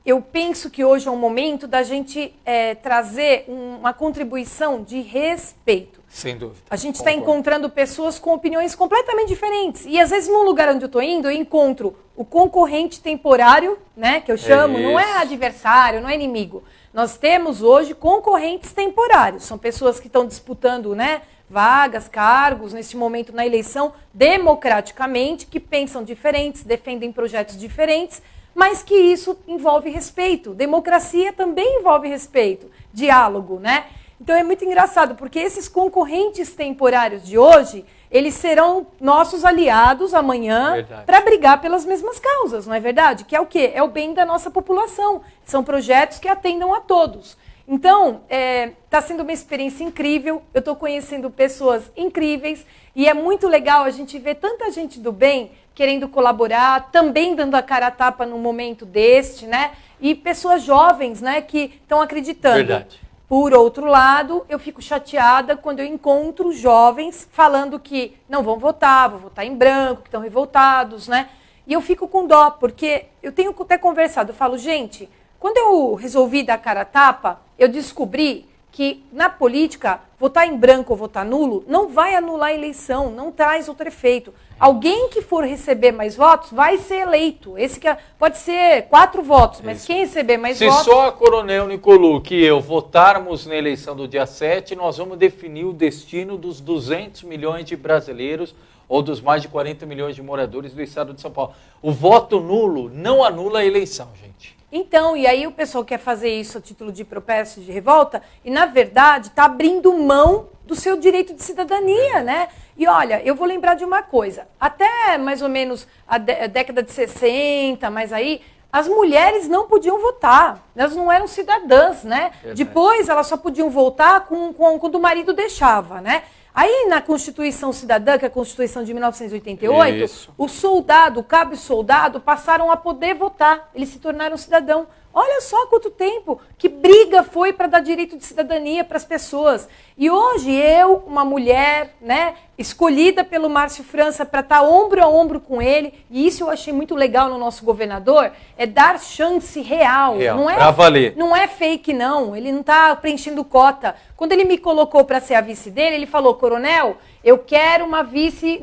Eu penso que hoje é um momento da gente trazer uma contribuição de respeito. Sem dúvida. A gente está encontrando pessoas com opiniões completamente diferentes. E às vezes, no lugar onde eu estou indo, eu encontro o concorrente temporário, né, que eu chamo, não é adversário, não é inimigo. Nós temos hoje concorrentes temporários. São pessoas que estão disputando, né, vagas, cargos, nesse momento na eleição, democraticamente, que pensam diferentes, defendem projetos diferentes, mas que isso envolve respeito. Democracia também envolve respeito, diálogo, né? Então é muito engraçado, porque esses concorrentes temporários de hoje, eles serão nossos aliados amanhã para brigar pelas mesmas causas, não é verdade? Que é o quê? É o bem da nossa população. São projetos que atendam a todos. Então, está sendo uma experiência incrível, eu estou conhecendo pessoas incríveis e é muito legal a gente ver tanta gente do bem querendo colaborar, também dando a cara a tapa num momento deste, né? E pessoas jovens, né, que estão acreditando. Verdade. Por outro lado, eu fico chateada quando eu encontro jovens falando que não vão votar, vão votar em branco, que estão revoltados, né? E eu fico com dó, porque eu tenho até conversado, eu falo, gente, quando eu resolvi dar cara a tapa, eu descobri que na política, votar em branco ou votar nulo não vai anular a eleição, não traz outro efeito. Alguém que for receber mais votos vai ser eleito. Esse que pode ser 4 votos, mas quem receber mais votos... Se só a Coronel Nicolucci e eu votarmos na eleição do dia 7, nós vamos definir o destino dos 200 milhões de brasileiros ou dos mais de 40 milhões de moradores do estado de São Paulo. O voto nulo não anula a eleição, gente. Então, e aí o pessoal quer fazer isso a título de protesto, de revolta, e na verdade está abrindo mão do seu direito de cidadania, né? E olha, eu vou lembrar de uma coisa, até mais ou menos a década de 60, mas aí, as mulheres não podiam votar, elas não eram cidadãs, né? Depois elas só podiam votar quando o marido deixava, né? Aí, na Constituição Cidadã, que é a Constituição de 1988, o soldado, o cabo e soldado passaram a poder votar. Eles se tornaram cidadão. Olha só quanto tempo, que briga foi para dar direito de cidadania para as pessoas. E hoje eu, uma mulher, né, escolhida pelo Márcio França para estar ombro a ombro com ele, e isso eu achei muito legal no nosso governador, é dar chance real. Não é, valer. Não é fake, não. Ele não está preenchendo cota. Quando ele me colocou para ser a vice dele, ele falou, Coronel, eu quero uma vice...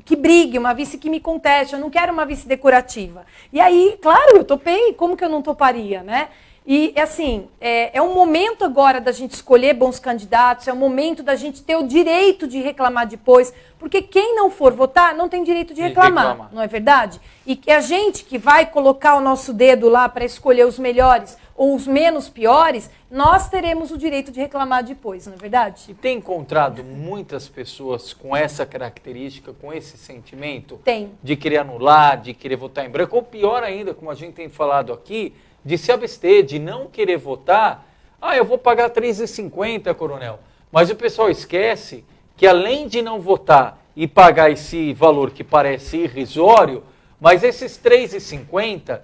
que brigue, uma vice que me conteste, eu não quero uma vice decorativa. E aí, claro, eu topei, como que eu não toparia, né? E, assim, é um momento agora da gente escolher bons candidatos, é um momento da gente ter o direito de reclamar depois, porque quem não for votar não tem direito de reclamar, não é verdade? E que a gente que vai colocar o nosso dedo lá para escolher os melhores ou os menos piores, nós teremos o direito de reclamar depois, não é verdade? E tem encontrado muitas pessoas com essa característica, com esse sentimento? Tem. De querer anular, de querer votar em branco, ou pior ainda, como a gente tem falado aqui, de se abster, de não querer votar. Ah, eu vou pagar R$3,50, Coronel. Mas o pessoal esquece que além de não votar e pagar esse valor que parece irrisório, mas esses R$3,50,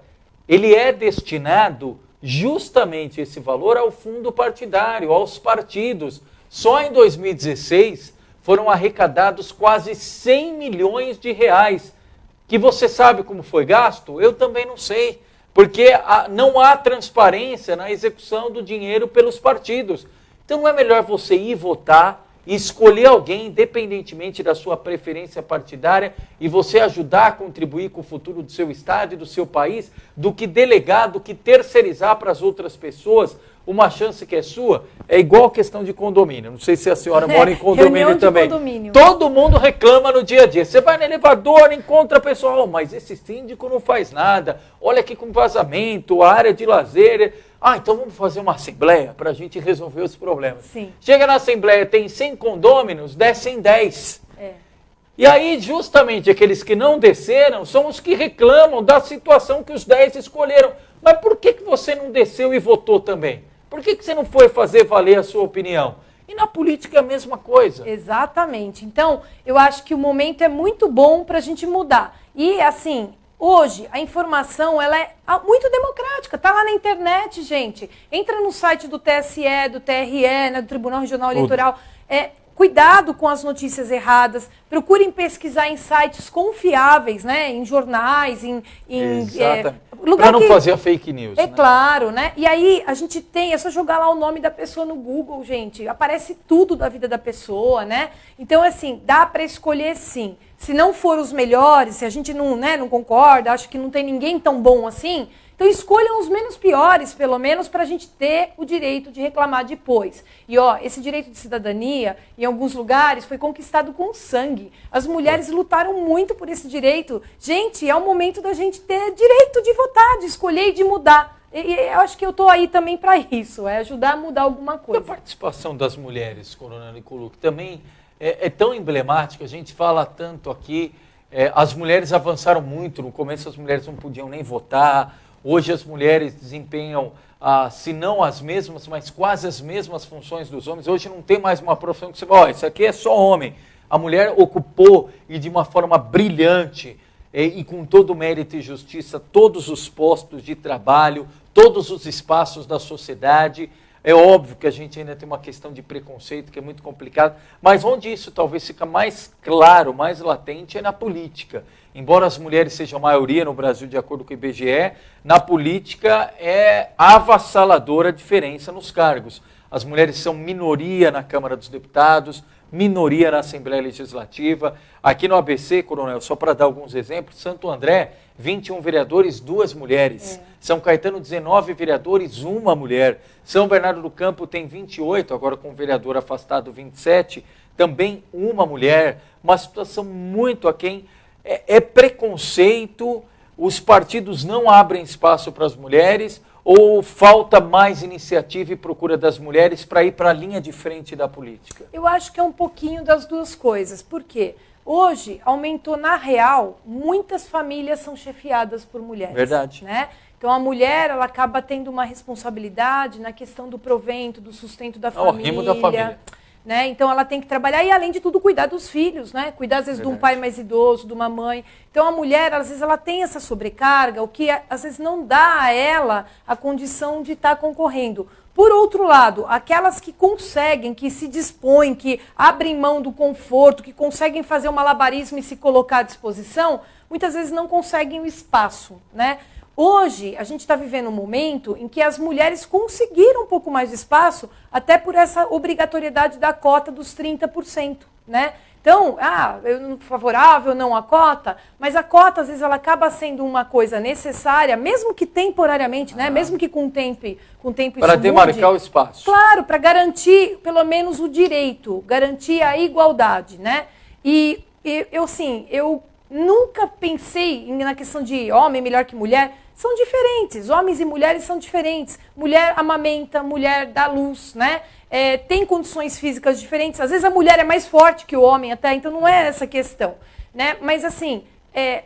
ele é destinado justamente esse valor ao fundo partidário, aos partidos. Só em 2016 foram arrecadados quase 100 milhões de reais. Que você sabe como foi gasto? Eu também não sei. Porque não há transparência na execução do dinheiro pelos partidos. Então não é melhor você ir votar, escolher alguém, independentemente da sua preferência partidária, e você ajudar a contribuir com o futuro do seu estado e do seu país, do que delegar, do que terceirizar para as outras pessoas uma chance que é sua. É igual a questão de condomínio. Não sei se a senhora mora em condomínio também. Condomínio. Todo mundo reclama no dia a dia. Você vai no elevador, encontra a pessoa, oh, mas esse síndico não faz nada. Olha aqui com vazamento, a área de lazer. Ah, então vamos fazer uma assembleia para a gente resolver os problemas. Sim. Chega na assembleia, tem 100 condôminos, descem 10. E aí, justamente, aqueles que não desceram são os que reclamam da situação que os 10 escolheram. Mas por que você não desceu e votou também? Por que você não foi fazer valer a sua opinião? E na política é a mesma coisa. Exatamente. Então, eu acho que o momento é muito bom para a gente mudar. E, assim, hoje, a informação ela é muito democrática. Está lá na internet, gente. Entra no site do TSE, do TRE, né, do Tribunal Regional Eleitoral. Cuidado com as notícias erradas, procurem pesquisar em sites confiáveis, né? Em jornais, para não fazer a fake news. É claro, né? E aí a gente tem, é só jogar lá o nome da pessoa no Google, gente. Aparece tudo da vida da pessoa, né? Então, assim, dá para escolher sim. Se não for os melhores, se a gente não, né, não concorda, acho que não tem ninguém tão bom assim, então escolham os menos piores, pelo menos, para a gente ter o direito de reclamar depois. E ó, esse direito de cidadania, em alguns lugares, foi conquistado com sangue. As mulheres lutaram muito por esse direito. Gente, é o momento da gente ter direito de votar, de escolher e de mudar. E eu acho que eu estou aí também para isso, é ajudar a mudar alguma coisa. E a participação das mulheres, Coronel Nicolucci, também é tão emblemática, a gente fala tanto aqui, as mulheres avançaram muito, no começo as mulheres não podiam nem votar. Hoje as mulheres desempenham, se não as mesmas, mas quase as mesmas funções dos homens. Hoje não tem mais uma profissão que você fala, isso aqui é só homem. A mulher ocupou, e de uma forma brilhante, e com todo o mérito e justiça, todos os postos de trabalho, todos os espaços da sociedade. É óbvio que a gente ainda tem uma questão de preconceito que é muito complicado, mas onde isso talvez fica mais claro, mais latente, é na política. Embora as mulheres sejam a maioria no Brasil, de acordo com o IBGE, na política é avassaladora a diferença nos cargos. As mulheres são minoria na Câmara dos Deputados, minoria na Assembleia Legislativa. Aqui no ABC, Coronel, só para dar alguns exemplos, Santo André, 21 vereadores, 2 mulheres. São Caetano, 19 vereadores, 1 mulher. São Bernardo do Campo tem 28, agora com o vereador afastado 27, também 1 mulher. Uma situação muito aquém. É preconceito, os partidos não abrem espaço para as mulheres, ou falta mais iniciativa e procura das mulheres para ir para a linha de frente da política? Eu acho que é um pouquinho das duas coisas. Por quê? Hoje, aumentou na real, muitas famílias são chefiadas por mulheres. Verdade. Né? Então, a mulher ela acaba tendo uma responsabilidade na questão do provento, do sustento da família. O rimo da família. Né? Então, ela tem que trabalhar e, além de tudo, cuidar dos filhos, né? Cuidar, às vezes, de um pai mais idoso, de uma mãe. Então, a mulher, às vezes, ela tem essa sobrecarga, o que, às vezes, não dá a ela a condição de estar concorrendo. Por outro lado, aquelas que conseguem, que se dispõem, que abrem mão do conforto, que conseguem fazer um malabarismo e se colocar à disposição, muitas vezes não conseguem o espaço, né? Hoje, a gente está vivendo um momento em que as mulheres conseguiram um pouco mais de espaço, até por essa obrigatoriedade da cota dos 30%, né? Então, eu favorável não à cota, mas a cota, às vezes, ela acaba sendo uma coisa necessária, mesmo que temporariamente, né? Mesmo que com tempo para demarcar o espaço. Claro, para garantir, pelo menos, o direito, garantir a igualdade, né? E eu nunca pensei na questão de homem melhor que mulher. São diferentes, homens e mulheres são diferentes. Mulher amamenta, mulher dá luz, né? Tem condições físicas diferentes. Às vezes a mulher é mais forte que o homem até, então não é essa questão, né? Mas assim,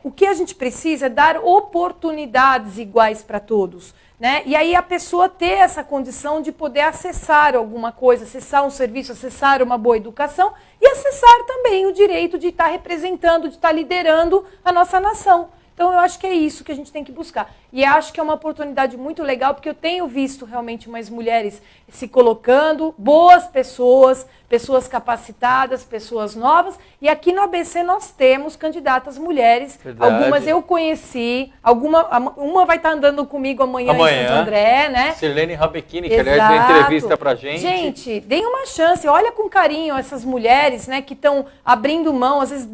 o que a gente precisa é dar oportunidades iguais para todos, né? E aí a pessoa ter essa condição de poder acessar alguma coisa, acessar um serviço, acessar uma boa educação e acessar também o direito de estar representando, de estar liderando a nossa nação. Então, eu acho que é isso que a gente tem que buscar. E acho que é uma oportunidade muito legal, porque eu tenho visto realmente umas mulheres se colocando, boas pessoas, pessoas capacitadas, pessoas novas. E aqui no ABC nós temos candidatas mulheres. Verdade. Algumas eu conheci, uma vai estar andando comigo amanhã em Santo André, né? Sirlene Rabechini, que aliás deu entrevista pra gente. Gente, deem uma chance, olha com carinho essas mulheres, né, que estão abrindo mão, às vezes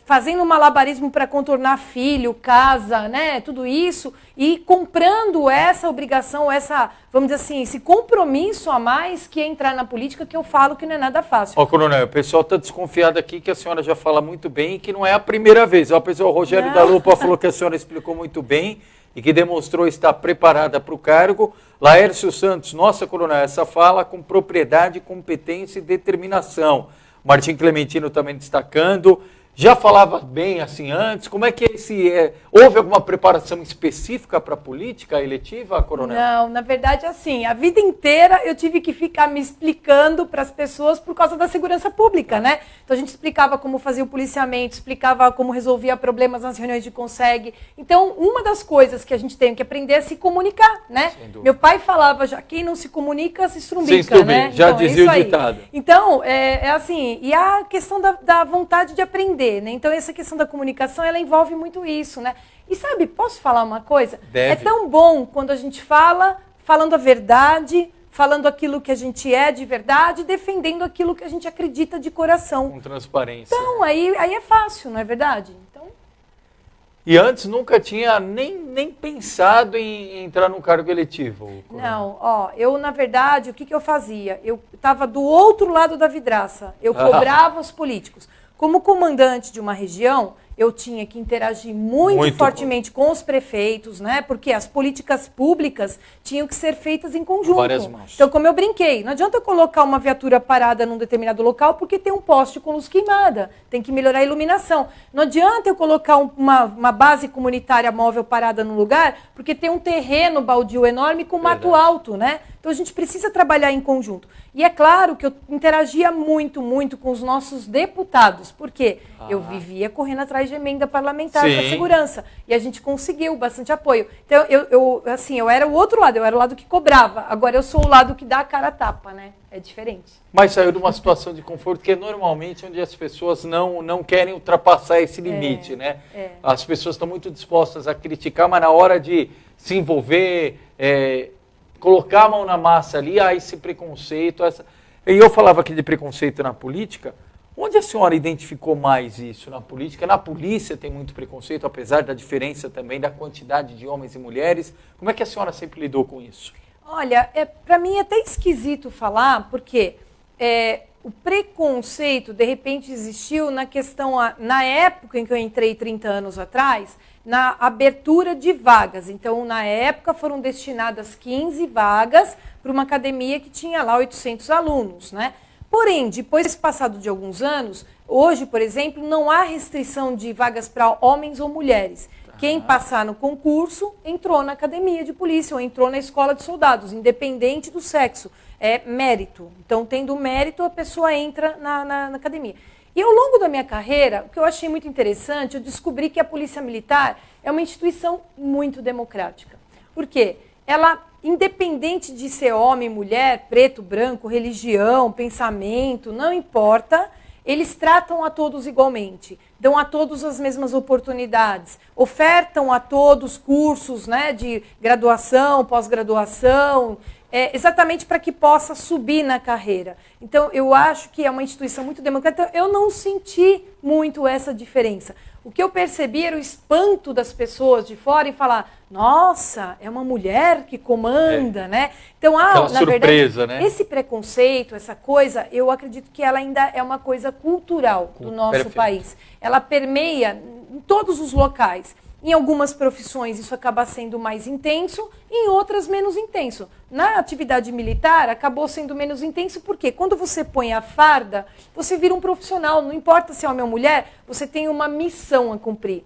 fazendo malabarismo para contornar filho, casa, né, tudo isso, e comprando essa obrigação, vamos dizer assim, esse compromisso a mais que é entrar na política, que eu falo que não é nada fácil. Ó, coronel, o pessoal está desconfiado aqui que a senhora já fala muito bem e que não é a primeira vez. Ó, o Rogério da Lupa falou que a senhora explicou muito bem e que demonstrou estar preparada para o cargo. Laércio Santos, nossa, coronel, essa fala com propriedade, competência e determinação. Martim Clementino também destacando. Já falava bem assim antes? Como é que houve alguma preparação específica para a política eletiva, coronel? Não, na verdade, assim, a vida inteira eu tive que ficar me explicando para as pessoas por causa da segurança pública, né? Então a gente explicava como fazia o policiamento, explicava como resolvia problemas nas reuniões de consegue. Então, uma das coisas que a gente tem que aprender é se comunicar, né? Meu pai falava já, quem não se comunica se estrumbica, né? Já então, dizia o ditado. Então, é assim, e a questão da vontade de aprender. Né? Então, essa questão da comunicação, ela envolve muito isso, né? E sabe, posso falar uma coisa? Deve. É tão bom quando a gente falando a verdade, falando aquilo que a gente é de verdade, defendendo aquilo que a gente acredita de coração. Com transparência. Então, aí é fácil, não é verdade? Então... E antes nunca tinha nem pensado em entrar num cargo eletivo? Não, eu na verdade, o que eu fazia? Eu estava do outro lado da vidraça, eu cobrava os políticos. Como comandante de uma região, eu tinha que interagir muito fortemente com os prefeitos, né? Porque as políticas públicas tinham que ser feitas em conjunto. Várias mãos. Então, como eu brinquei, não adianta eu colocar uma viatura parada num determinado local porque tem um poste com luz queimada, tem que melhorar a iluminação. Não adianta eu colocar uma base comunitária móvel parada num lugar porque tem um terreno baldio enorme com mato alto, né? Então, a gente precisa trabalhar em conjunto. E é claro que eu interagia muito, muito com os nossos deputados, porque eu vivia correndo atrás de emenda parlamentar para segurança. E a gente conseguiu bastante apoio. Então, eu era o outro lado, eu era o lado que cobrava. Agora, eu sou o lado que dá a cara a tapa, né? É diferente. Mas saiu de uma situação de conforto que é normalmente onde as pessoas não querem ultrapassar esse limite, né? As pessoas estão muito dispostas a criticar, mas na hora de se envolver... colocar a mão na massa ali, esse preconceito. E eu falava aqui de preconceito na política. Onde a senhora identificou mais isso na política? Na polícia tem muito preconceito, apesar da diferença também da quantidade de homens e mulheres. Como é que a senhora sempre lidou com isso? Olha, para mim é até esquisito falar, porque o preconceito, de repente, existiu na questão, na época em que eu entrei 30 anos atrás, na abertura de vagas. Então, na época, foram destinadas 15 vagas para uma academia que tinha lá 800 alunos, né? Porém, depois passado de alguns anos, hoje, por exemplo, não há restrição de vagas para homens ou mulheres. Quem passar no concurso entrou na academia de polícia ou entrou na escola de soldados, independente do sexo. É mérito. Então, tendo mérito, a pessoa entra na academia. E ao longo da minha carreira, o que eu achei muito interessante, eu descobri que a Polícia Militar é uma instituição muito democrática. Por quê? Ela, independente de ser homem, mulher, preto, branco, religião, pensamento, não importa, eles tratam a todos igualmente, dão a todos as mesmas oportunidades, ofertam a todos cursos, né, de graduação, pós-graduação, exatamente para que possa subir na carreira. Então, eu acho que é uma instituição muito democrática. Eu não senti muito essa diferença. O que eu percebi era o espanto das pessoas de fora e falar, nossa, é uma mulher que comanda, né? Então, aquela na surpresa, verdade, né? esse preconceito, essa coisa, eu acredito que ela ainda é uma coisa cultural do nosso país. Ela permeia em todos os locais. Em algumas profissões isso acaba sendo mais intenso, em outras menos intenso. Na atividade militar acabou sendo menos intenso porque quando você põe a farda, você vira um profissional, não importa se é homem ou mulher, você tem uma missão a cumprir.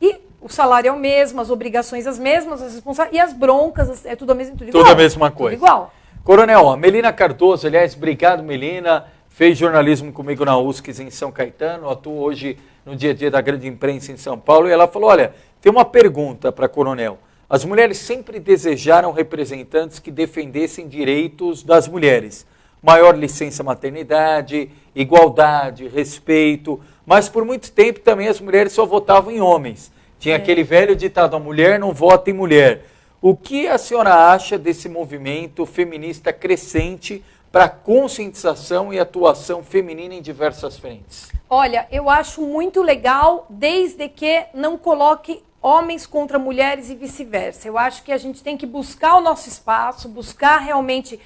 E o salário é o mesmo, as obrigações as mesmas, as responsabilidades, e as broncas, é tudo a mesma, tudo igual. Tudo a mesma coisa. Tudo igual. Coronel, a Melina Cardoso, aliás, obrigado, Melina, fez jornalismo comigo na USCS em São Caetano, atua hoje no dia a dia da grande imprensa em São Paulo, e ela falou, olha, tem uma pergunta para a Coronel. As mulheres sempre desejaram representantes que defendessem direitos das mulheres. Maior licença maternidade, igualdade, respeito, mas por muito tempo também as mulheres só votavam em homens. Tinha aquele velho ditado, a mulher não vota em mulher. O que a senhora acha desse movimento feminista crescente para conscientização e atuação feminina em diversas frentes? Olha, eu acho muito legal, desde que não coloque homens contra mulheres e vice-versa. Eu acho que a gente tem que buscar o nosso espaço, buscar realmente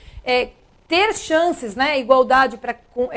ter chances, né, igualdade para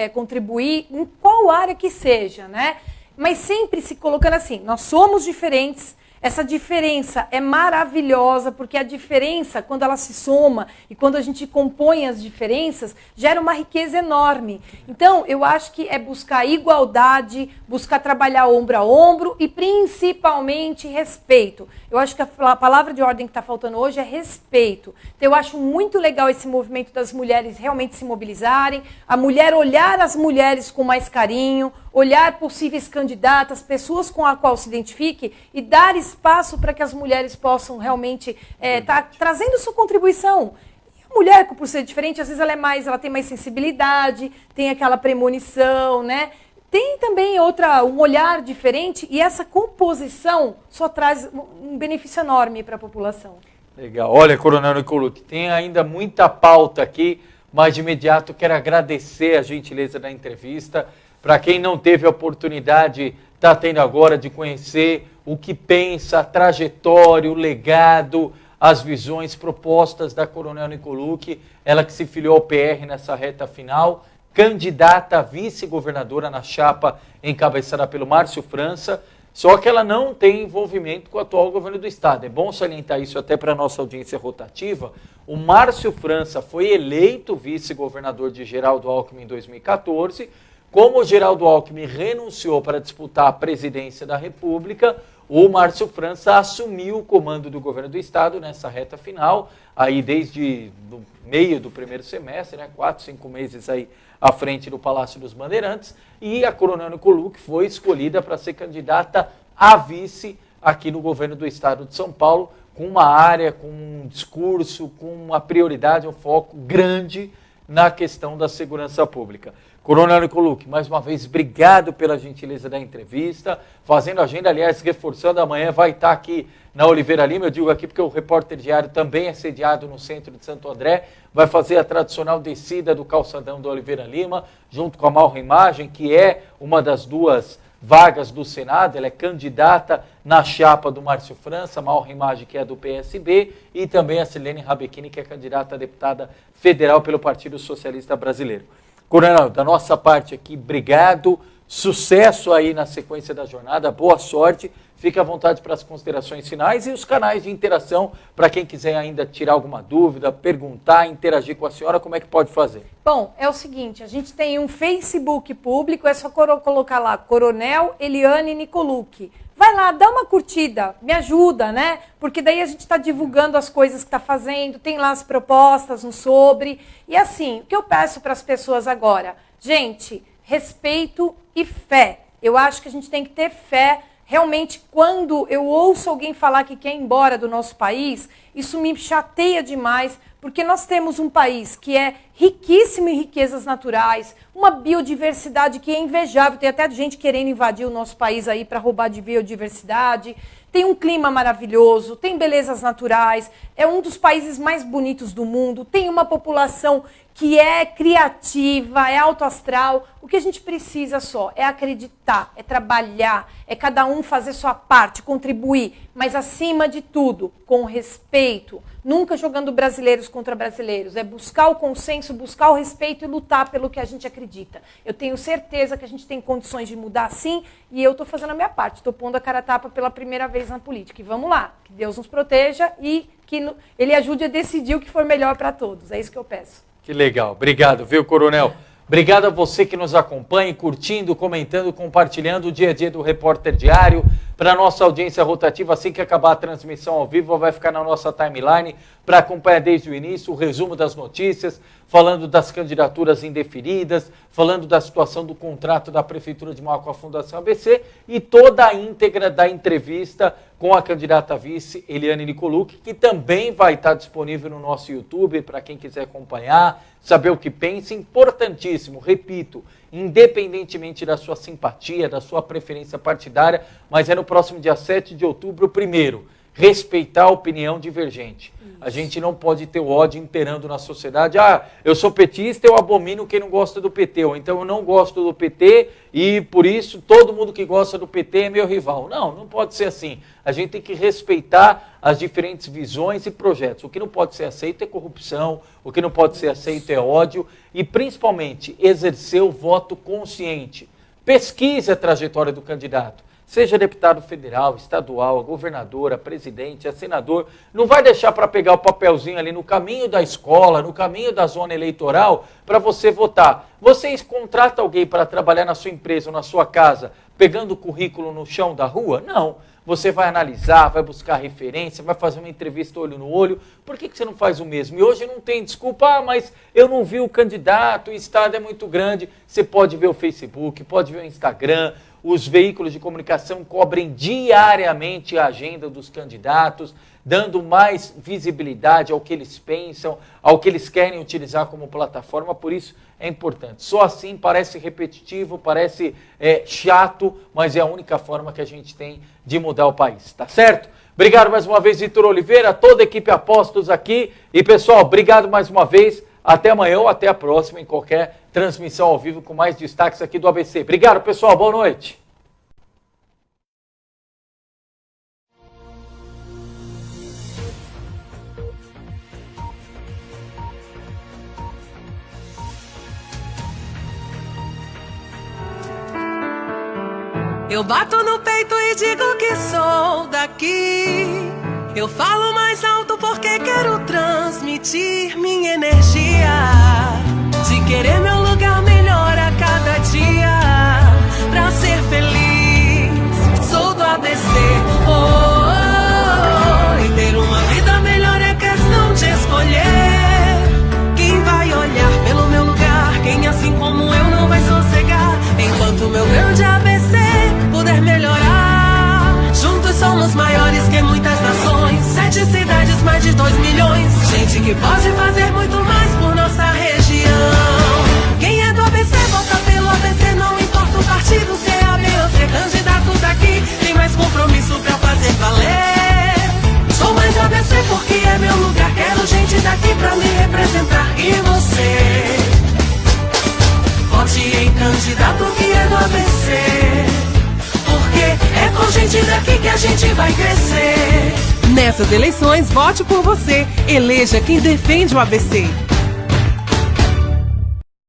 contribuir em qual área que seja, né? Mas sempre se colocando assim, nós somos diferentes. Essa diferença é maravilhosa, porque a diferença, quando ela se soma e quando a gente compõe as diferenças, gera uma riqueza enorme. Então, eu acho que é buscar igualdade, buscar trabalhar ombro a ombro e, principalmente, respeito. Eu acho que a palavra de ordem que está faltando hoje é respeito. Então, eu acho muito legal esse movimento das mulheres realmente se mobilizarem, a mulher olhar as mulheres com mais carinho, olhar possíveis candidatas, pessoas com a qual se identifique e dar espaço para que as mulheres possam realmente estar trazendo sua contribuição. E a mulher, por ser diferente, às vezes ela tem mais sensibilidade, tem aquela premonição, né? Tem também um olhar diferente e essa composição só traz um benefício enorme para a população. Legal. Olha, Coronel Nicolucci, tem ainda muita pauta aqui, mas de imediato quero agradecer a gentileza da entrevista. Para quem não teve a oportunidade, está tendo agora de conhecer o que pensa, a trajetória, o legado, as visões propostas da Coronel Nicolucci, ela que se filiou ao PR nessa reta final, candidata a vice-governadora na chapa encabeçada pelo Márcio França, só que ela não tem envolvimento com o atual governo do estado. É bom salientar isso até para a nossa audiência rotativa. O Márcio França foi eleito vice-governador de Geraldo Alckmin em 2014, como o Geraldo Alckmin renunciou para disputar a presidência da República, o Márcio França assumiu o comando do governo do estado nessa reta final, aí desde o meio do primeiro semestre, né, 4, 5 meses aí à frente do Palácio dos Bandeirantes, e a Coronel Nicolucci foi escolhida para ser candidata a vice aqui no governo do estado de São Paulo, com uma área, com um discurso, com uma prioridade, um foco grande na questão da segurança pública. Coronel Nicolucci, mais uma vez, obrigado pela gentileza da entrevista, fazendo agenda, aliás, reforçando, amanhã vai estar aqui na Oliveira Lima, eu digo aqui porque o Repórter Diário também é sediado no centro de Santo André, vai fazer a tradicional descida do calçadão da Oliveira Lima, junto com a Mauro Imagem, que é uma das duas vagas do Senado, ela é candidata na chapa do Márcio França, a Mauro Imagem, que é do PSB, e também a Silene Rabechini, que é candidata a deputada federal pelo Partido Socialista Brasileiro. Coronel, da nossa parte aqui, obrigado, sucesso aí na sequência da jornada, boa sorte, fique à vontade para as considerações finais e os canais de interação para quem quiser ainda tirar alguma dúvida, perguntar, interagir com a senhora, como é que pode fazer? Bom, é o seguinte, a gente tem um Facebook público, é só colocar lá, Coronel Eliane Nicolucci. Vai lá, dá uma curtida, me ajuda, né? Porque daí a gente está divulgando as coisas que está fazendo, tem lá as propostas no sobre. E assim, o que eu peço para as pessoas agora? Gente, respeito e fé. Eu acho que a gente tem que ter fé. Realmente, quando eu ouço alguém falar que quer ir embora do nosso país, isso me chateia demais, porque nós temos um país que é riquíssimo em riquezas naturais, uma biodiversidade que é invejável, tem até gente querendo invadir o nosso país aí para roubar de biodiversidade, tem um clima maravilhoso, tem belezas naturais, é um dos países mais bonitos do mundo, tem uma população que é criativa, é autoastral. O que a gente precisa só é acreditar, é trabalhar, é cada um fazer sua parte, contribuir, mas acima de tudo, com respeito, nunca jogando brasileiros contra brasileiros, é buscar o consenso, buscar o respeito e lutar pelo que a gente acredita. Eu tenho certeza que a gente tem condições de mudar sim, e eu estou fazendo a minha parte, estou pondo a cara a tapa pela primeira vez na política. E vamos lá, que Deus nos proteja e que Ele ajude a decidir o que for melhor para todos. É isso que eu peço. Que legal. Obrigado, viu, Coronel? Obrigado a você que nos acompanha, curtindo, comentando, compartilhando o dia a dia do Repórter Diário. Para a nossa audiência rotativa, assim que acabar a transmissão ao vivo, vai ficar na nossa timeline para acompanhar desde o início o resumo das notícias, falando das candidaturas indeferidas, falando da situação do contrato da Prefeitura de Mauá com a Fundação ABC e toda a íntegra da entrevista com a candidata vice, Eliane Nicolucci, que também vai estar disponível no nosso YouTube para quem quiser acompanhar, saber o que pensa. Importantíssimo, repito, independentemente da sua simpatia, da sua preferência partidária, mas é no próximo dia 7 de outubro, primeiro, respeitar a opinião divergente. A gente não pode ter o ódio imperando na sociedade. Ah, eu sou petista, eu abomino quem não gosta do PT. Ou então eu não gosto do PT e por isso todo mundo que gosta do PT é meu rival. Não, não pode ser assim. A gente tem que respeitar as diferentes visões e projetos. O que não pode ser aceito é corrupção, o que não pode ser aceito é ódio e principalmente exercer o voto consciente. Pesquise a trajetória do candidato. Seja deputado federal, estadual, a governadora, presidente, a senador, não vai deixar para pegar o papelzinho ali no caminho da escola, no caminho da zona eleitoral, para você votar. Vocês contratam alguém para trabalhar na sua empresa ou na sua casa, pegando o currículo no chão da rua? Não. Você vai analisar, vai buscar referência, vai fazer uma entrevista olho no olho. Por que você não faz o mesmo? E hoje não tem desculpa, mas eu não vi o candidato, o estado é muito grande. Você pode ver o Facebook, pode ver o Instagram. Os veículos de comunicação cobrem diariamente a agenda dos candidatos, dando mais visibilidade ao que eles pensam, ao que eles querem utilizar como plataforma, por isso é importante. Só assim parece repetitivo, parece chato, mas é a única forma que a gente tem de mudar o país, tá certo? Obrigado mais uma vez, Vitor Oliveira, toda a equipe Apostos aqui. E pessoal, obrigado mais uma vez. Até amanhã ou até a próxima em qualquer transmissão ao vivo com mais destaques aqui do ABC. Obrigado, pessoal. Boa noite. Eu bato no peito e digo que sou daqui. Eu falo mais alto porque quero transmitir minha energia de querer meu lugar melhor a cada dia pra ser feliz. Sou do ABC, e ter uma vida melhor é questão de escolher. Quem vai olhar pelo meu lugar, quem assim como eu não vai sossegar, enquanto o meu grande ABC puder melhorar. Juntos somos maiores que muitas nações, 7 cidades, mais de 2 milhões. Gente que pode fazer muito mais por nossa região. Quem é do ABC, vota pelo ABC, não importa o partido, se é A, B ou C. Candidato daqui tem mais compromisso pra fazer valer. Sou mais ABC porque é meu lugar, quero gente daqui pra me representar. E você? Vote em candidato que é do ABC. É com gente daqui que a gente vai crescer. Nessas eleições, vote por você. Eleja quem defende o ABC.